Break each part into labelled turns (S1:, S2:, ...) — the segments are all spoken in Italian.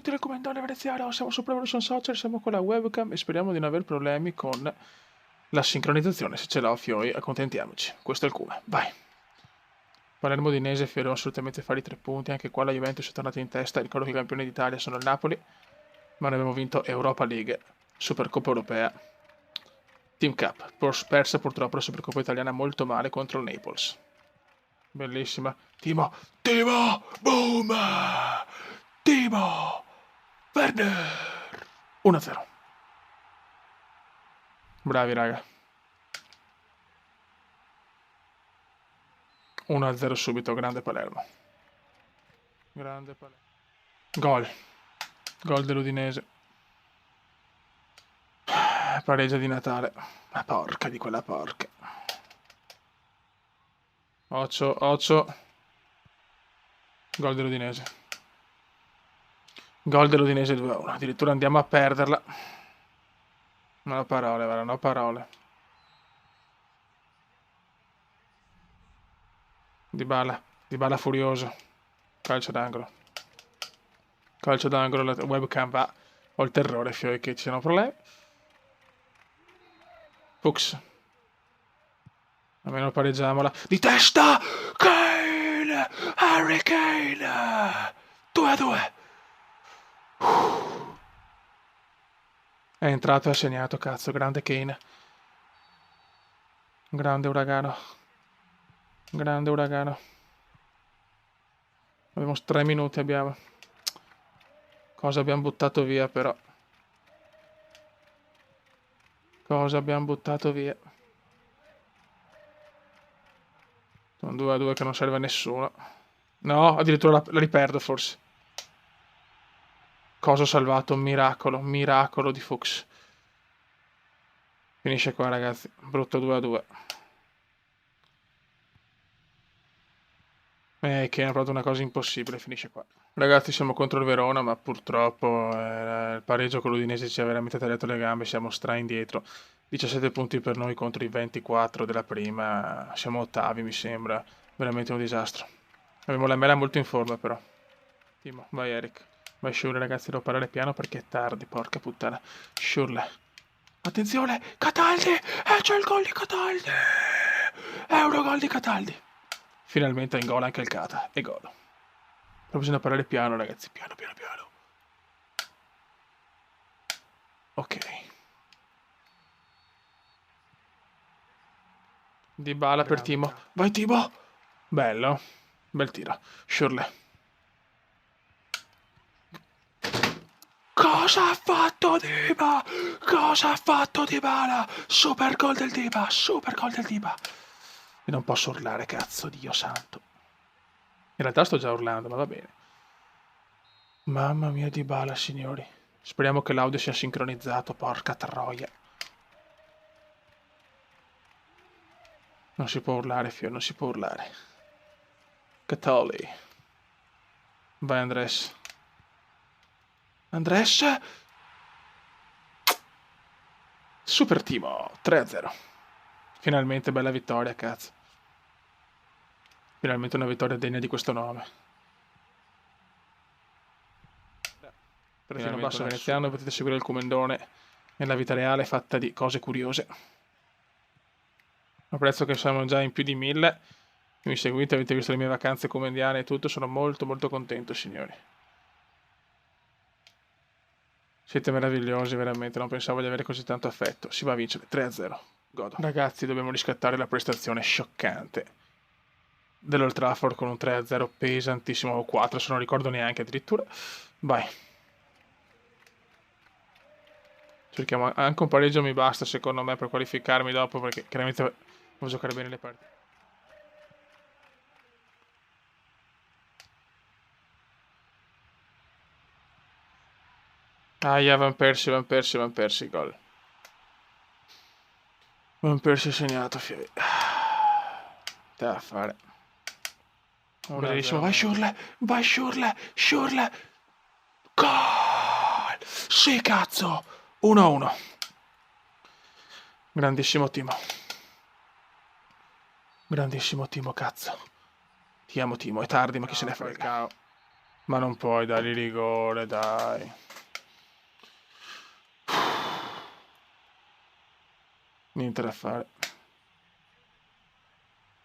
S1: benvenuti nel comandante veneziano, siamo su Pro Evolution Soccer, siamo con la webcam e speriamo di non aver problemi con la sincronizzazione. Se ce l'ho, Fioi, accontentiamoci. Questo è il cume, vai. Palermo Udinese e Fiori devono assolutamente fare i 3 punti, anche qua la Juventus è tornata in testa, ricordo che i campioni d'Italia sono il Napoli, ma noi abbiamo vinto Europa League, Supercoppa Europea, Team Cup, persa purtroppo la Supercoppa Italiana molto male contro il Naples. Bellissima. Timo, boom! Timo, Werner, 1-0. Bravi raga. 1-0 subito, grande Palermo. Grande Palermo. Gol. Gol dell'Udinese. Pareggio di Natale. Ma porca di quella porca. Occio. Gol dell'Udinese. Gol dell'Udinese 2-1. Addirittura andiamo a perderla. Non ho parole, guarda, non ho parole. Dybala furioso. Calcio d'angolo. Calcio d'angolo, la webcam va. Ho il terrore, Fioi, che ci siano problemi. Fuchs. Almeno pareggiamola. Di testa! Kane! Harry Kane! 2-2. È entrato e ha segnato, cazzo. Grande Kane. Grande uragano. Grande uragano. Abbiamo 3 minuti, abbiamo. Cosa abbiamo buttato via, però. Cosa abbiamo buttato via. Sono 2-2 che non serve a nessuno. No, addirittura la riperdo forse. Cosa ho salvato? Miracolo di Fuchs. Finisce qua, ragazzi. Brutto 2-2. Che è proprio una cosa impossibile, finisce qua. Ragazzi, siamo contro il Verona, ma purtroppo il pareggio con l'Udinese ci ha veramente tagliato le gambe, siamo indietro. 17 punti per noi contro i 24 della prima, siamo ottavi mi sembra, veramente un disastro. Abbiamo la mela molto in forma però. Timo, vai Eric. Vai Shurley ragazzi, devo parlare piano perché è tardi, porca puttana. Shurley. Attenzione, Cataldi! C'è il gol di Cataldi! È un gol di Cataldi! Finalmente è in gol anche il Cata, e gol. Però bisogna parlare piano ragazzi, piano. Ok. Dybala per Timo. Vai Timo! Bello. Bel tiro. Shurley. Cosa ha fatto Dybala? Cosa ha fatto Dybala? Super gol del Dybala. E non posso urlare, cazzo, Dio santo. In realtà sto già urlando, ma va bene. Mamma mia Dybala, signori. Speriamo che l'audio sia sincronizzato, porca troia. Non si può urlare, Fio, non si può urlare. Catoli. Vai Andres. Super Timo, 3-0. Finalmente bella vittoria, cazzo. Finalmente una vittoria degna di questo nome. Perfino basso veneziano, potete seguire il comendone nella vita reale fatta di cose curiose. Apprezzo che siamo già in più di 1000. Mi seguite, avete visto le mie vacanze comendiane e tutto, sono molto contento, signori. Siete meravigliosi, veramente, non pensavo di avere così tanto affetto. Si va a vincere, 3-0. Godo. Ragazzi, dobbiamo riscattare la prestazione scioccante dell'Old Trafford con un 3-0 pesantissimo, o 4 se non ricordo neanche addirittura. Vai. Cerchiamo anche un pareggio mi basta secondo me per qualificarmi dopo perché chiaramente devo giocare bene le partite. Van Persie gol. Van Persie segnato, Fiori. Da a fare. Bellissimo, vai Shurley. Gol! Sì, cazzo! 1-1. Grandissimo Timo, cazzo. Ti amo Timo, è tardi ma chi se ne frega. Ma non puoi dargli rigore, dai. Niente da fare.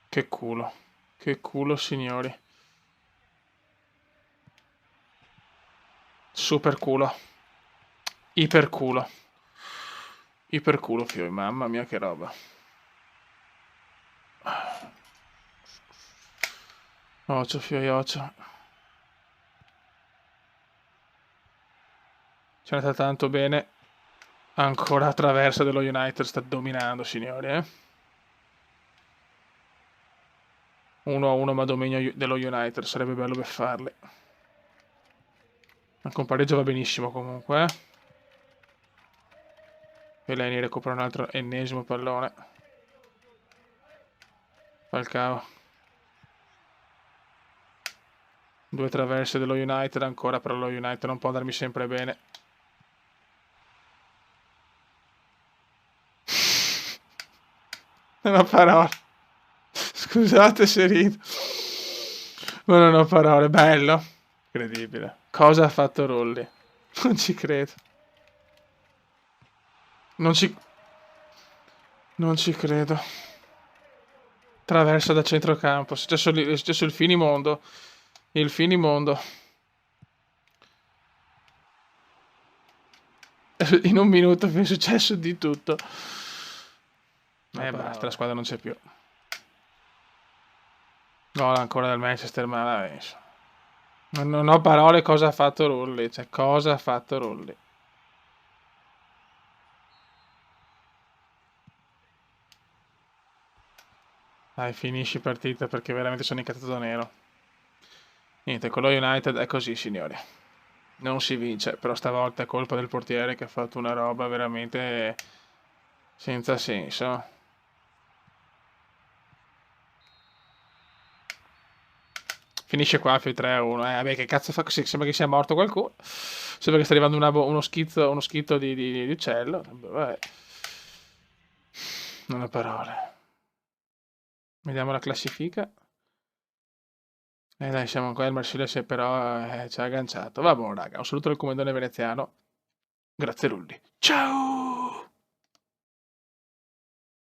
S1: Che culo, signori. Super culo. Iper culo. Iper culo, fioi, mamma mia che roba. Ocio, fioi, ocio. Ci è andata tanto bene. Ancora a traversa dello United, sta dominando, signori, 1-1 ma dominio dello United, sarebbe bello beffarli. Anche un pareggio va benissimo comunque, E Leni recupera un altro ennesimo pallone. Falcao. 2 traverse dello United ancora, però lo United non può andarmi sempre bene. Non ho parole. Scusate se rido. Ma non ho parole. Bello. Incredibile. Cosa ha fatto Rolli? Non ci credo. Non ci credo. Traversa da centrocampo. È successo il finimondo. Il finimondo. In un minuto è successo di tutto. Basta, la squadra non c'è più. Gol ancora del Manchester, ma l'ha messo. Non ho parole cosa ha fatto Rolli. Cioè, cosa ha fatto Rolli. Dai, finisci partita perché veramente sono incazzato nero. Niente, con lo United è così, signori. Non si vince, però stavolta è colpa del portiere che ha fatto una roba veramente senza senso. Finisce qua, più 3-1. Vabbè, che cazzo fa così? Sembra che sia morto qualcuno. Sembra che sta arrivando uno schizzo di uccello. Vabbè. Non ho parole. Vediamo la classifica. Dai, siamo qua. Il Marsiglia però ci ha agganciato. Va buono, raga. Un saluto dal comandante veneziano. Grazie, Rulli. Ciao!